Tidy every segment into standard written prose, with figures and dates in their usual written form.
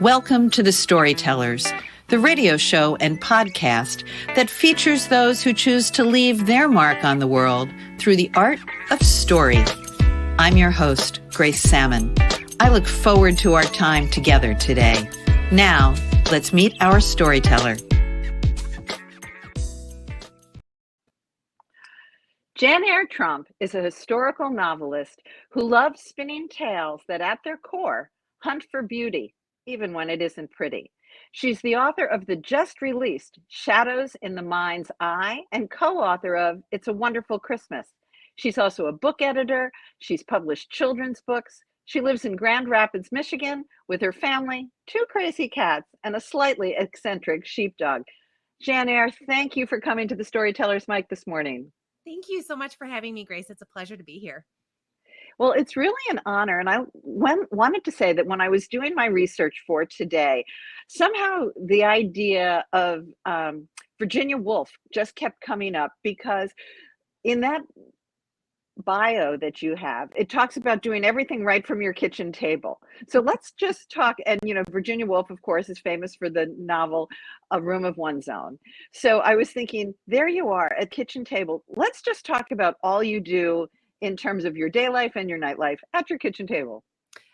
Welcome to the Storytellers, the radio show and podcast that features those who choose to leave their mark on the world through the art of story. I'm your host, Grace Sammon. I look forward to our time together today. Now, let's meet our storyteller. Janyre Tromp is a historical novelist who loves spinning tales that at their core hunt for beauty, even when it isn't pretty. She's the author of the just-released Shadows in the Mind's Eye and co-author of It's a Wonderful Christmas. She's also a book editor. She's published children's books. She lives in Grand Rapids, Michigan, with her family, 2 crazy cats, and a slightly eccentric sheepdog. Janyre, thank you for coming to the Storyteller's Mic this morning. Thank you so much for having me, Grace. It's a pleasure to be here. Well, it's really an honor. And I wanted to say that when I was doing my research for today, somehow the idea of Virginia Woolf just kept coming up, because in that bio that you have, it talks about doing everything right from your kitchen table. So let's just talk. And, Virginia Woolf, of course, is famous for the novel A Room of One's Own. So I was thinking, there you are at kitchen table. Let's just talk about all you do in terms of your day life and your night life at your kitchen table.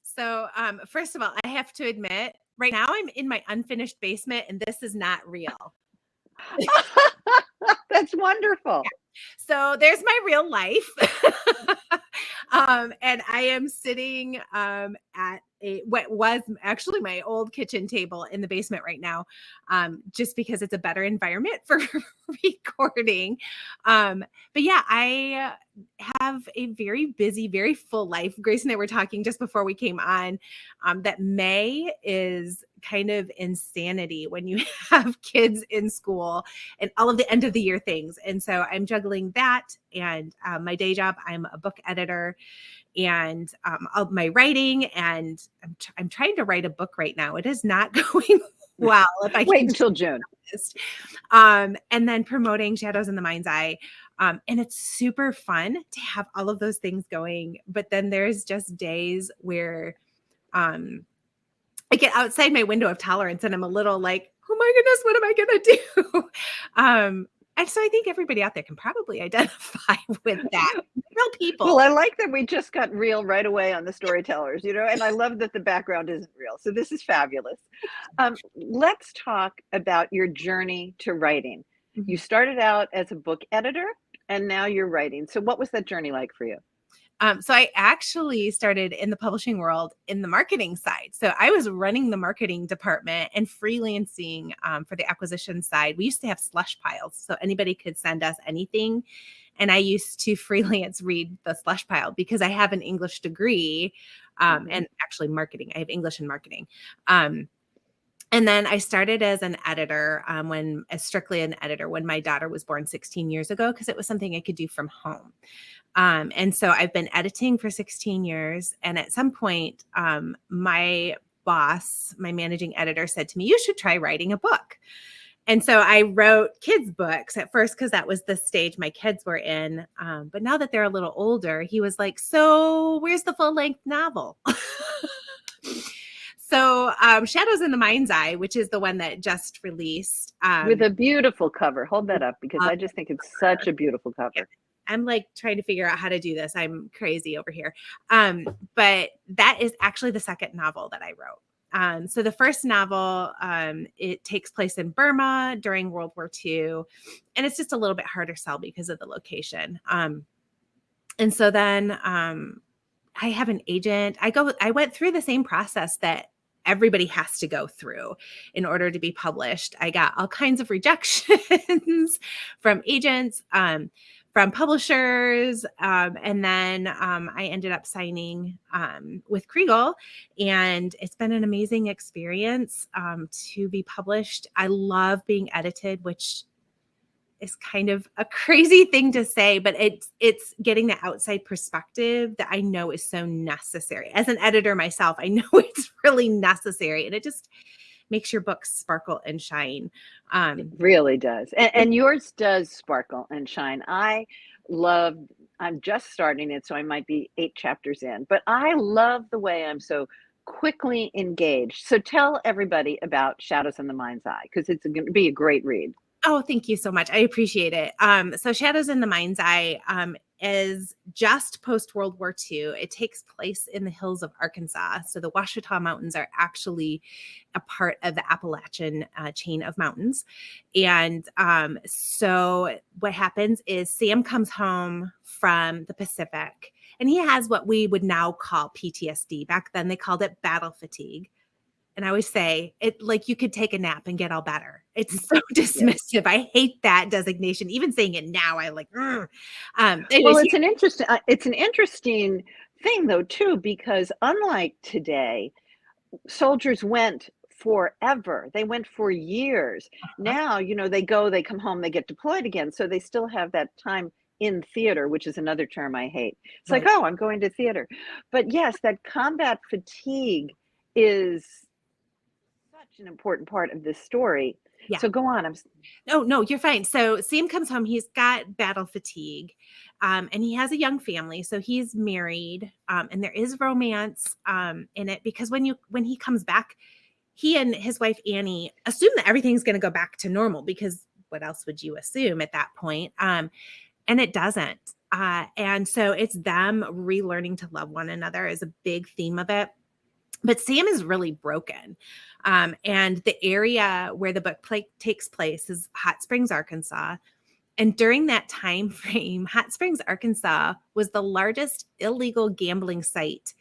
So first of all, I have to admit, right now I'm in my unfinished basement and this is not real. That's wonderful. Yeah. So there's my real life. And I am sitting at what was actually my old kitchen table in the basement right now, just because it's a better environment for recording. But yeah, I have a very busy, very full life. Grace and I were talking just before we came on that May is kind of insanity when you have kids in school and all of the end of the year things. And so I'm juggling that and my day job. I'm a book editor and my writing, and I'm trying to write a book right now. It is not going well. If I wait until June. And then promoting Shadows in the Mind's Eye. And it's super fun to have all of those things going. But then there's just days where I get outside my window of tolerance and I'm a little like, oh my goodness, what am I going to do? And so I think everybody out there can probably identify with that. Real people. Well, I like that we just got real right away on the Storytellers, and I love that the background isn't real. So this is fabulous. Let's talk about your journey to writing. Mm-hmm. You started out as a book editor and now you're writing. So what was that journey like for you? So I actually started in the publishing world in the marketing side. So I was running the marketing department and freelancing for the acquisition side. We used to have slush piles, so anybody could send us anything. And I used to freelance read the slush pile because I have an English degree and actually marketing. I have English and marketing. And then I started as an editor as strictly an editor when my daughter was born 16 years ago, because it was something I could do from home. And so I've been editing for 16 years. And at some point, my boss, my managing editor, said to me, you should try writing a book. And so I wrote kids' books at first because that was the stage my kids were in. But now that they're a little older, he was like, so where's the full-length novel? So Shadows in the Mind's Eye, which is the one that just released. With a beautiful cover. Hold that up because I just think it's such a beautiful cover. I'm like trying to figure out how to do this. I'm crazy over here. But that is actually the second novel that I wrote. So the first novel, it takes place in Burma during World War II. And it's just a little bit harder sell because of the location. And so then I have an agent. I went through the same process that everybody has to go through in order to be published. I got all kinds of rejections from agents, from publishers. And then I ended up signing with Kriegel, and it's been an amazing experience to be published. I love being edited, which is kind of a crazy thing to say, but it's getting the outside perspective that I know is so necessary. As an editor myself, I know it's really necessary, and it just makes your books sparkle and shine. It really does. And yours does sparkle and shine. I'm just starting it, so I might be 8 chapters in, but I love the way I'm so quickly engaged. So tell everybody about Shadows in the Mind's Eye, because it's going to be a great read. Oh, thank you so much. I appreciate it. So Shadows in the Mind's Eye is just post World War II. It takes place in the hills of Arkansas. So the Ouachita Mountains are actually a part of the Appalachian chain of mountains. And so what happens is Sam comes home from the Pacific, and he has what we would now call PTSD. Back then they called it battle fatigue. And I always say it like you could take a nap and get all better. It's so dismissive. Yep. I hate that designation. Even saying it now, I like. Well, it's an interesting thing though too, because unlike today, soldiers went forever. They went for years. Now, they go, they come home, they get deployed again. So they still have that time in theater, which is another term I hate. It's right. Like, oh, I'm going to theater. But yes, that combat fatigue is such an important part of this story. Yeah. So go on. No, you're fine. So Sam comes home. He's got battle fatigue, and he has a young family. So he's married, and there is romance in it, because when he comes back, he and his wife Annie assume that everything's going to go back to normal, because what else would you assume at that point? And it doesn't. And so it's them relearning to love one another is a big theme of it. But Sam is really broken. And the area where the book takes place is Hot Springs, Arkansas. And during that time frame, Hot Springs, Arkansas was the largest illegal gambling site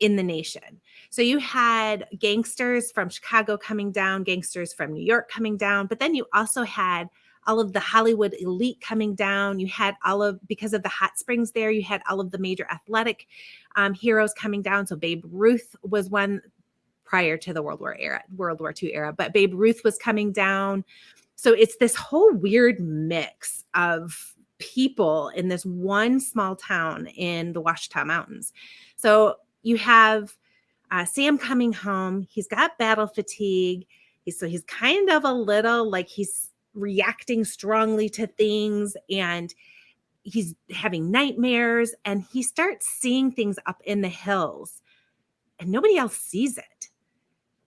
in the nation. So you had gangsters from Chicago coming down, gangsters from New York coming down, but then you also had all of the Hollywood elite coming down. You had because of the hot springs there, you had all of the major athletic heroes coming down. So Babe Ruth was one prior to the World War II era, but Babe Ruth was coming down. So it's this whole weird mix of people in this one small town in the Ouachita Mountains. So you have Sam coming home. He's got battle fatigue. He's kind of a little like he's reacting strongly to things, and he's having nightmares, and he starts seeing things up in the hills and nobody else sees it.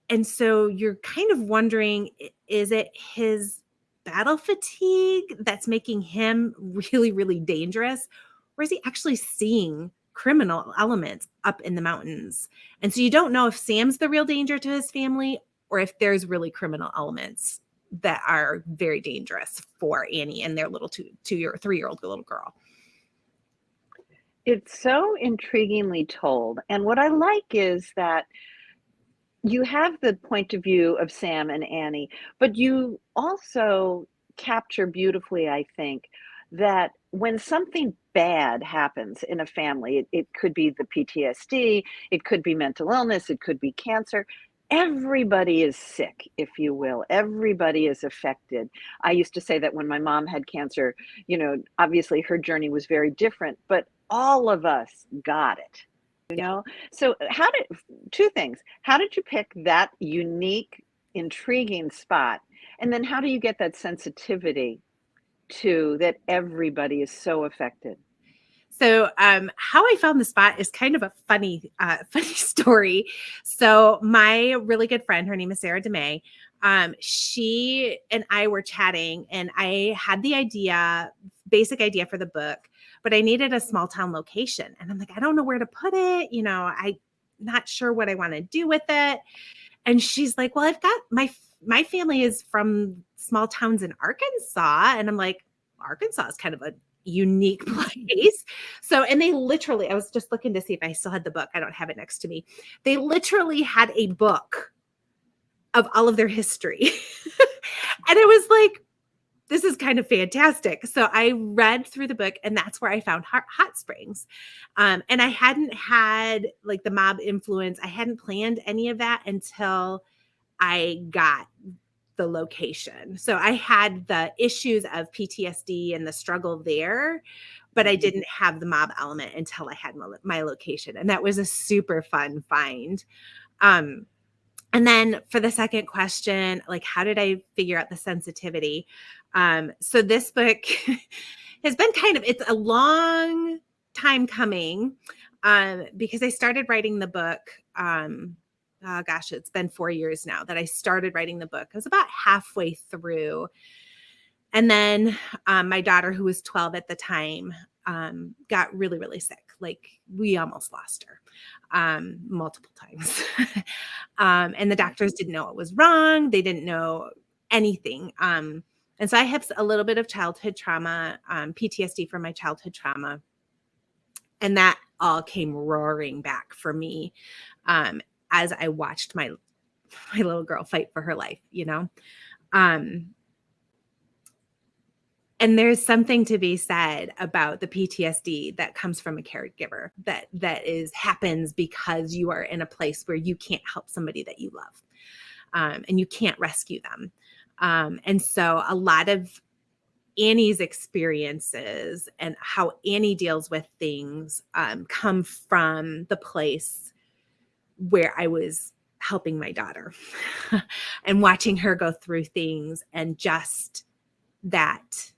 And so you're kind of wondering, is it his battle fatigue that's making him really, really dangerous? Or is he actually seeing criminal elements up in the mountains? And so you don't know if Sam's the real danger to his family or if there's really criminal elements that are very dangerous for Annie and their little 3-year-old little girl. It's so intriguingly told. And what I like is that you have the point of view of Sam and Annie, but you also capture beautifully, I think, that when something bad happens in a family, it could be the PTSD, it could be mental illness, it could be cancer. Everybody is sick, if you will. Everybody is affected. I used to say that when my mom had cancer, obviously her journey was very different, but all of us got it, So two things. How did you pick that unique, intriguing spot? And then how do you get that sensitivity to that everybody is so affected? So how I found the spot is kind of a funny story. So my really good friend, her name is Sarah DeMay, she and I were chatting, and I had the basic idea for the book, but I needed a small town location. And I'm like, I don't know where to put it. I'm not sure what I want to do with it. And she's like, well, I've got my family is from small towns in Arkansas. And I'm like, Arkansas is kind of a unique place. So, and they literally, I was just looking to see if I still had the book. I don't have it next to me. They literally had a book of all of their history. And it was like, this is kind of fantastic. So I read through the book, and that's where I found Hot Springs. And I hadn't had like the mob influence. I hadn't planned any of that until I got the location. So I had the issues of PTSD and the struggle there, but I didn't have the mob element until I had my location. And that was a super fun find. And then for the second question, like, how did I figure out the sensitivity? So this book has been it's a long time coming, because I started writing the book, oh gosh, it's been 4 years now that I started writing the book. I was about halfway through. And then my daughter, who was 12 at the time, got really, really sick. Like we almost lost her multiple times. And the doctors didn't know what was wrong. They didn't know anything. And so I have a little bit of childhood trauma, PTSD from my childhood trauma. And that all came roaring back for me as I watched my little girl fight for her life, you know? And there's something to be said about the PTSD that comes from a caregiver that happens because you are in a place where you can't help somebody that you love, and you can't rescue them. And so a lot of Annie's experiences and how Annie deals with things come from the place where I was helping my daughter and watching her go through things, and just that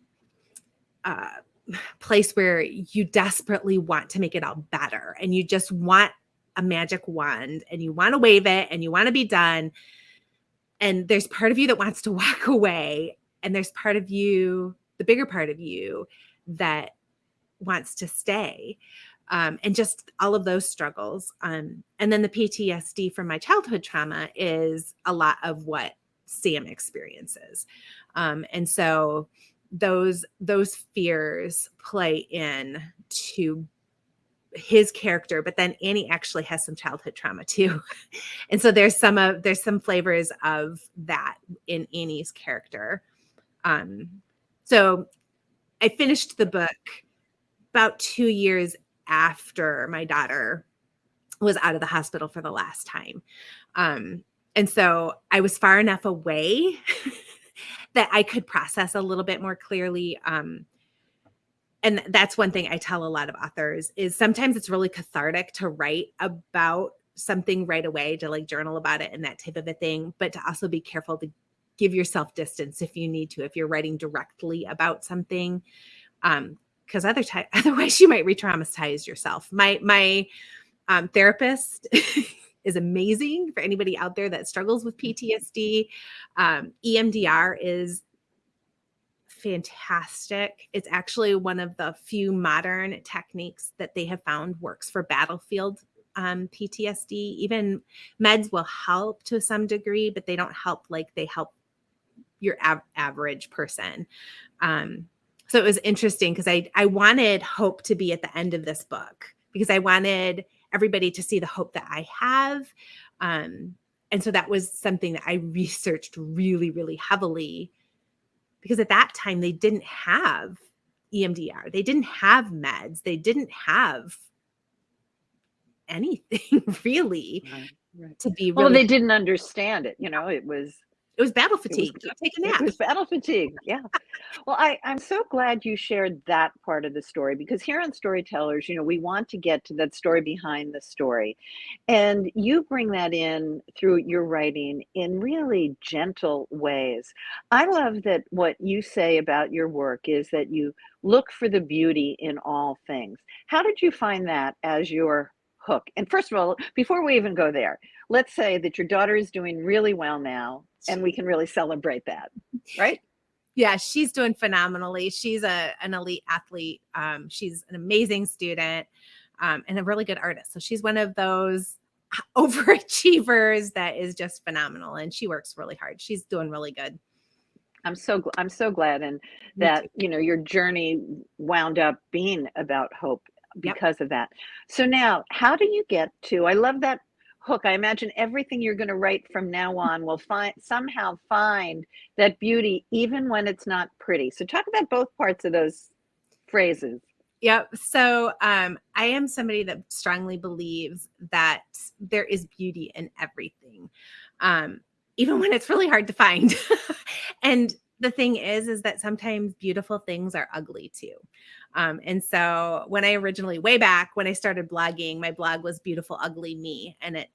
place where you desperately want to make it all better, and you just want a magic wand and you want to wave it and you want to be done. And there's part of you that wants to walk away, and there's part of you, the bigger part of you, that wants to stay. And just all of those struggles. And then the PTSD from my childhood trauma is a lot of what Sam experiences. And so those fears play in to his character, but then Annie actually has some childhood trauma too. And so there's some flavors of that in Annie's character. So I finished the book about 2 years after my daughter was out of the hospital for the last time. And so I was far enough away that I could process a little bit more clearly. And that's one thing I tell a lot of authors is sometimes it's really cathartic to write about something right away, to like journal about it and that type of a thing, but to also be careful to give yourself distance if you need to, if you're writing directly about something. Because otherwise you might re-traumatize yourself. My therapist is amazing for anybody out there that struggles with PTSD. EMDR is fantastic. It's actually one of the few modern techniques that they have found works for battlefield PTSD. Even meds will help to some degree, but they don't help like they help your average person. So it was interesting because I wanted hope to be at the end of this book, because I wanted everybody to see the hope that I have. And so that was something that I researched really, really heavily, because at that time they didn't have EMDR. They didn't have meds. They didn't have anything really to be really. Well, they didn't understand it. You know, it was battle fatigue. Go take a nap. It was battle fatigue. Yeah. Well, I'm so glad you shared that part of the story, because here on Storytellers, you know, we want to get to that story behind the story. And you bring that in through your writing in really gentle ways. I love that what you say about your work is that you look for the beauty in all things. How did you find that as your hook? And first of all, before we even go there, let's say that your daughter is doing really well now, and we can really celebrate that, right? Yeah, she's doing phenomenally. She's an elite athlete. She's an amazing student and a really good artist. So she's one of those overachievers that is just phenomenal, and she works really hard. She's doing really good. I'm so glad, and that you know your journey wound up being about hope because of that. So now, how do you get to? I love that hook. I imagine everything you're going to write from now on will somehow find that beauty, even when it's not pretty. So talk about both parts of those phrases. Yep. So I am somebody that strongly believes that there is beauty in everything, even when it's really hard to find. And the thing is that sometimes beautiful things are ugly too. And so when I originally, way back when I started blogging, my blog was Beautiful, Ugly Me. And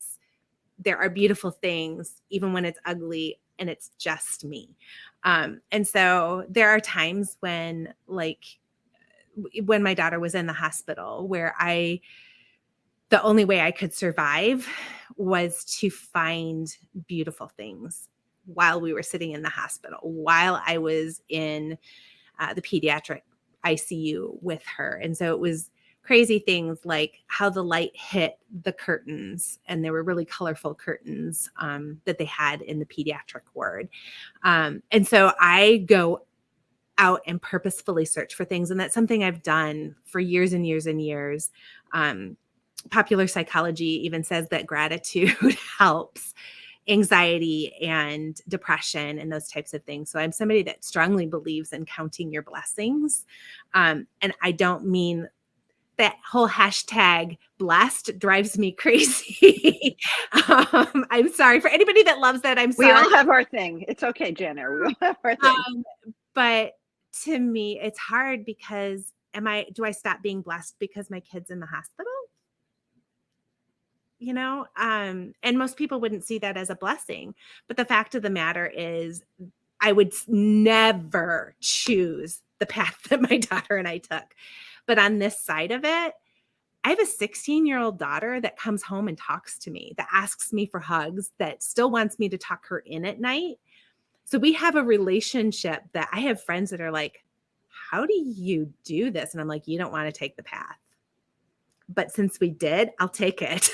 there are beautiful things, even when it's ugly and it's just me. And so there are times when my daughter was in the hospital where I the only way I could survive was to find beautiful things while we were sitting in the hospital, while I was in the pediatric ICU with her. And so it was crazy things like how the light hit the curtains, and there were really colorful curtains that they had in the pediatric ward. And so I go out and purposefully search for things. And that's something I've done for years and years and years. Popular psychology even says that gratitude helps anxiety and depression and those types of things. So I'm somebody that strongly believes in counting your blessings. And I don't mean that whole hashtag blessed drives me crazy. I'm sorry for anybody that loves that. I'm sorry. We all have our thing. It's okay, Janyre. We all have our thing. But to me, it's hard because do I stop being blessed because my kid's in the hospital? You know, and most people wouldn't see that as a blessing. But the fact of the matter is, I would never choose the path that my daughter and I took. But on this side of it, I have a 16-year-old daughter that comes home and talks to me, that asks me for hugs, that still wants me to tuck her in at night. So we have a relationship that I have friends that are like, how do you do this? And I'm like, you don't want to take the path. But since we did, I'll take it.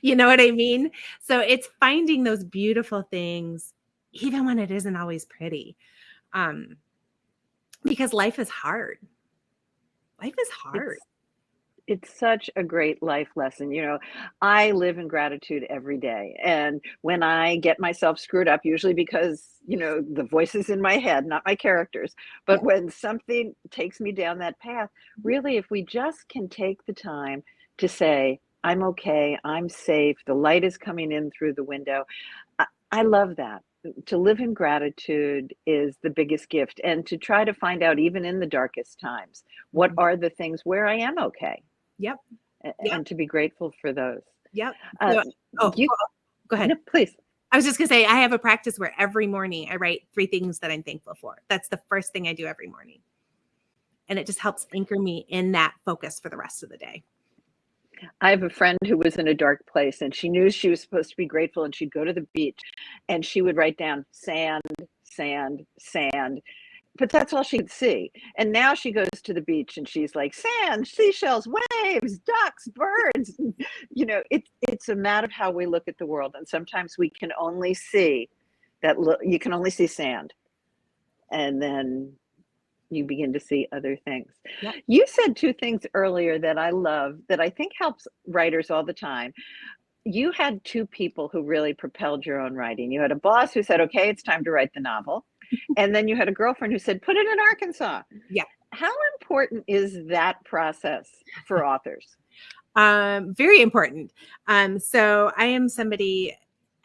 You know what I mean? So it's finding those beautiful things, even when it isn't always pretty. Because life is hard. Life is hard. It's such a great life lesson. You know, I live in gratitude every day. And when I get myself screwed up, usually because, you know, the voices in my head, not my characters, but when something takes me down that path, really, if we just can take the time to say, I'm okay, I'm safe, the light is coming in through the window. I love that. To live in gratitude is the biggest gift, and to try to find out, even in the darkest times, what are the things where I am okay. Yep. And to be grateful for those. Yep. Go ahead. No, please. I was just going to say, I have a practice where every morning I write 3 things that I'm thankful for. That's the first thing I do every morning. And it just helps anchor me in that focus for the rest of the day. I have a friend who was in a dark place, and she knew she was supposed to be grateful, and she'd go to the beach and she would write down sand, sand, sand. But that's all she could see. And now she goes to the beach and she's like, sand, seashells, waves, ducks, birds. You know, it's a matter of how we look at the world. And sometimes we can only see you can only see sand. And then you begin to see other things. Yep. You said 2 things earlier that I love, that I think helps writers all the time. You had 2 people who really propelled your own writing. You had a boss who said, okay, it's time to write the novel. And then you had a girlfriend who said, put it in Arkansas. Yeah. How important is that process for authors? Very important. So I am somebody,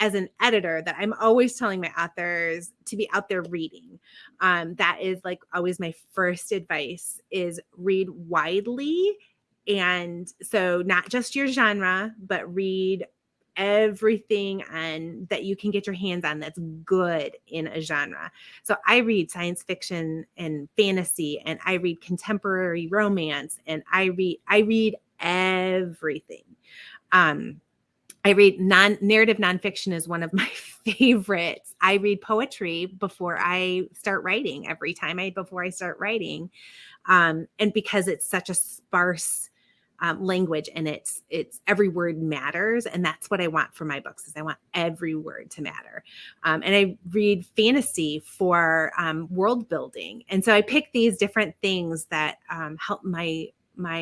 as an editor, that I'm always telling my authors to be out there reading. That is like always my first advice, is read widely. And so not just your genre, but read everything that you can get your hands on that's good in a genre. So I read science fiction and fantasy, and I read contemporary romance, and I read everything. I read narrative nonfiction is one of my favorites. I read poetry before I start writing, before I start writing. And because it's such a sparse language, and it's every word matters. And that's what I want for my books, is I want every word to matter. And I read fantasy for world building. And so I pick these different things that help my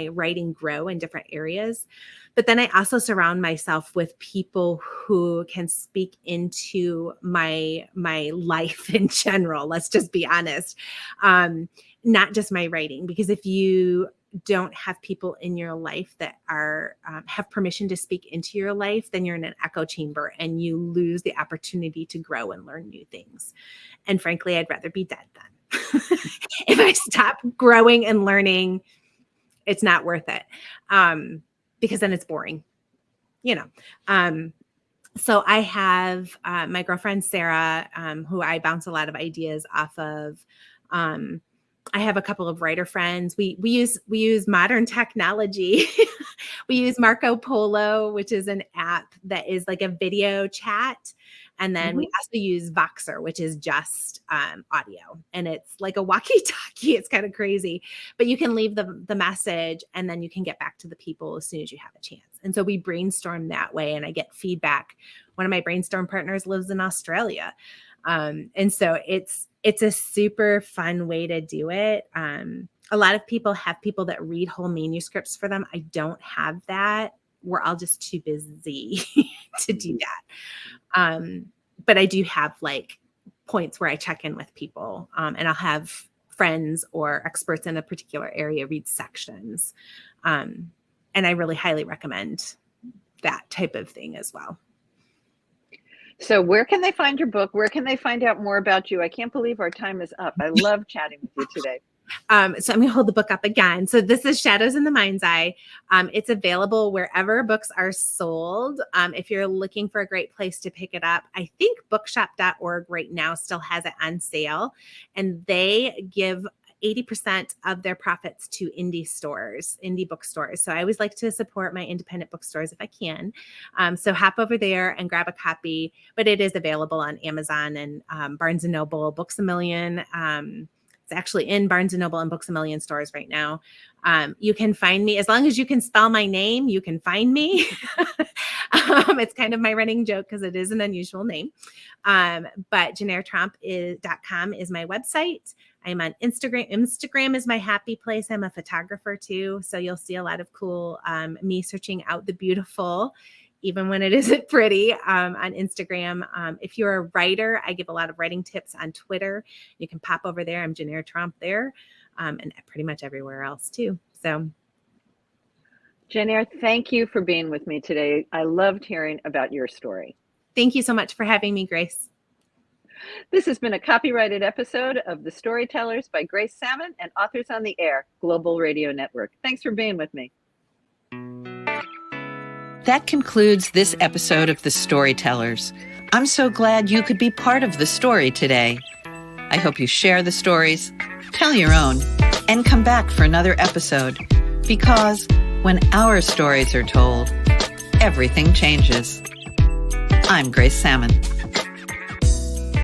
writing grow in different areas. But then I also surround myself with people who can speak into my life in general. Let's just be honest. Not just my writing, because if you don't have people in your life that are have permission to speak into your life, then you're in an echo chamber and you lose the opportunity to grow and learn new things. And frankly, I'd rather be dead then. If I stop growing and learning, it's not worth it, because then it's boring, you know. So I have my girlfriend, Sarah, who I bounce a lot of ideas off of. I have a couple of writer friends. We use modern technology. We use Marco Polo, which is an app that is like a video chat. And then we also use Voxer, which is just audio. And it's like a walkie-talkie. It's kind of crazy. But you can leave the message and then you can get back to the people as soon as you have a chance. And so we brainstorm that way and I get feedback. One of my brainstorm partners lives in Australia. And so it's a super fun way to do it. A lot of people have people that read whole manuscripts for them. I don't have that. We're all just too busy to do that. But I do have like points where I check in with people, and I'll have friends or experts in a particular area read sections. And I really highly recommend that type of thing as well. So where can they find your book? Where can they find out more about you? I can't believe our time is up. I love chatting with you today. So I'm going to hold the book up again. So this is Shadows in the Mind's Eye. It's available wherever books are sold. If you're looking for a great place to pick it up, I think bookshop.org right now still has it on sale. And they give 80% of their profits to indie bookstores. So I always like to support my independent bookstores if I can. So hop over there and grab a copy, but it is available on Amazon and Barnes & Noble, Books A Million. It's actually in Barnes & Noble and Books A Million stores right now. You can find me, as long as you can spell my name, you can find me. It's kind of my running joke because it is an unusual name. But JanyreTromp.com is my website. I'm on Instagram. Instagram is my happy place. I'm a photographer too. So you'll see a lot of cool, me searching out the beautiful, even when it isn't pretty, on Instagram. If you're a writer, I give a lot of writing tips on Twitter. You can pop over there. I'm Janyre Tromp there, and pretty much everywhere else too. So, Janyre, thank you for being with me today. I loved hearing about your story. Thank you so much for having me, Grace. This has been a copyrighted episode of The Storytellers by Grace Sammon and Authors on the Air Global Radio Network. Thanks for being with me. That concludes this episode of The Storytellers. I'm so glad you could be part of the story today. I hope you share the stories, tell your own, and come back for another episode. Because when our stories are told, everything changes. I'm Grace Sammon.